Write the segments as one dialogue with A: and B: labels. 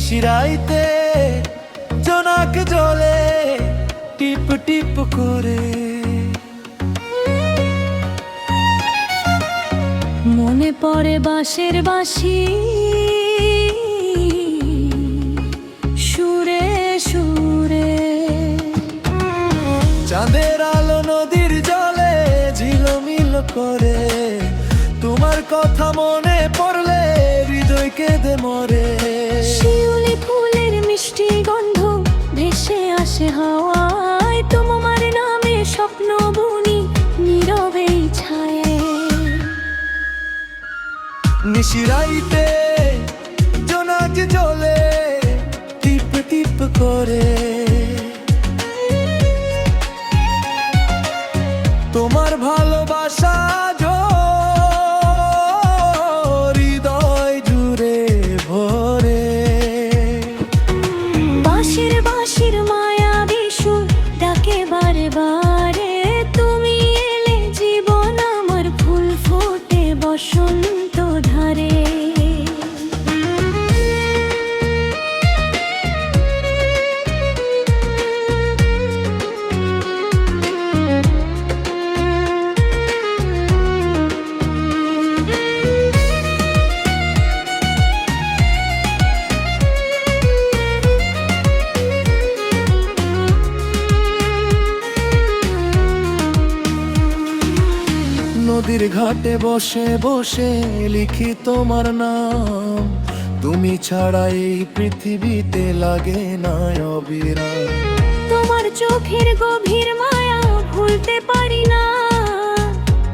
A: নিশিরাইতে জোনাক জলে টিপ টিপ করে।
B: মনে পড়ে বাঁশের বাঁশি সুরে সুরে।
A: চাঁদের আলো নদীর জলে ঝিলমিল করে। তোমার কথা মনে পড়লে হৃদয় কেঁদে মরে।
B: শিউলি ফুলের মিষ্টি গন্ধ ভেসে আসে হাওয়ায়। তোমার নামে স্বপ্ন বুনি নীরবেই ছায়ে।
A: নিশিরাইতে জোনাক জলে টিপ টিপ করে। তোমার ভালোবাসা হৃদয় জুড়ে ভরে।
B: বাঁশির বাঁশির মায়াবী সুর ডাকে বারে বারে। তুমি এলে জীবন আমার ফুল ফোটে বসন্ত ধারে।
A: নদীর ঘাটে বসে বসে লিখি তোমার নাম। তুমি ছাড়া এই পৃথিবীতে লাগে না অবিরাম।
B: তোমার চোখের গভীর মায়া ভুলতে পারি না।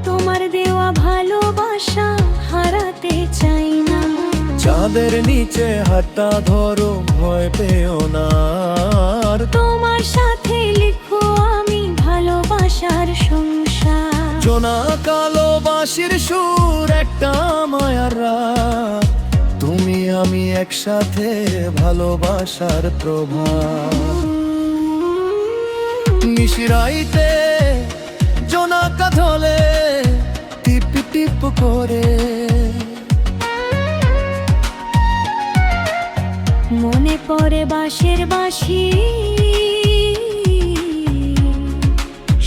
B: তোমার দেওয়া ভালোবাসা হারাতে চাই না।
A: চাঁদের নিচে হাতটা ধরো ভয় পেও না।
B: তোমার সাথে লিখো আমি ভালোবাসার সংসার।
A: জোনাক আলো বাঁশির সুর একটা মায়ার রাত। তুমি আমি একসাথে ভালোবাসার প্রভাব। নিশিরাইতে জোনাক ধলে টিপ টিপ করে।
B: মনে পড়ে বাঁশের বাঁশি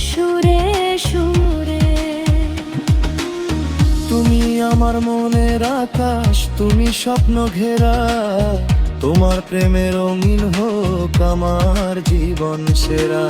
B: সুরে সুরে।
A: তুমি আমার মনের আকাশ, তুমি স্বপ্ন ঘেরা। তোমার প্রেমে রঙিন হোক আমার জীবন সেরা।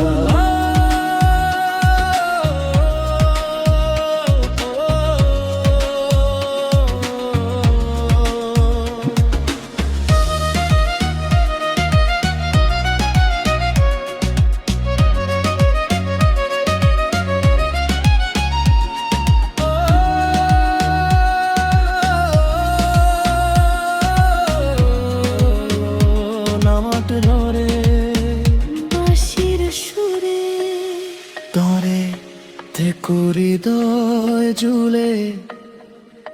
A: হৃদয় জুলে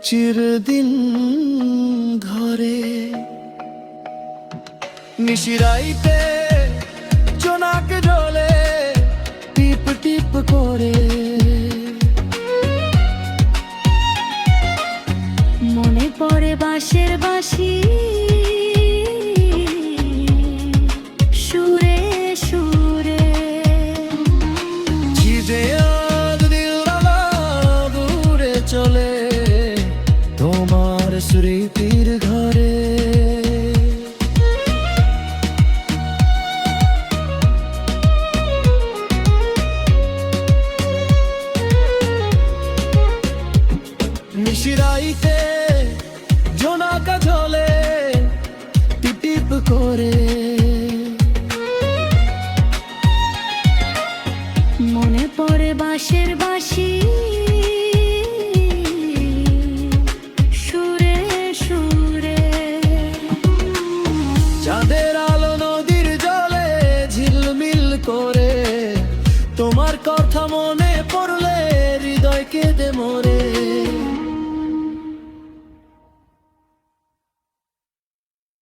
A: চিরদিন ধরে। নিশিরাইতে জোনাক জলে টিপ টিপ করে।
B: মনে পড়ে বাঁশের বাঁশি সুরে সুরে।
A: চলে তোমার স্মৃতির ঘরে। নিশিরাইতে জোনাক ঝলে টিপ টিপ করে।
B: মনে পড়ে বাঁশের বাঁশি সুরে সুরে।
A: চাঁদের আলো নদীর জলে ঝিলমিল করে। তোমার কথা মনে পড়লে হৃদয় কেঁদে মরে।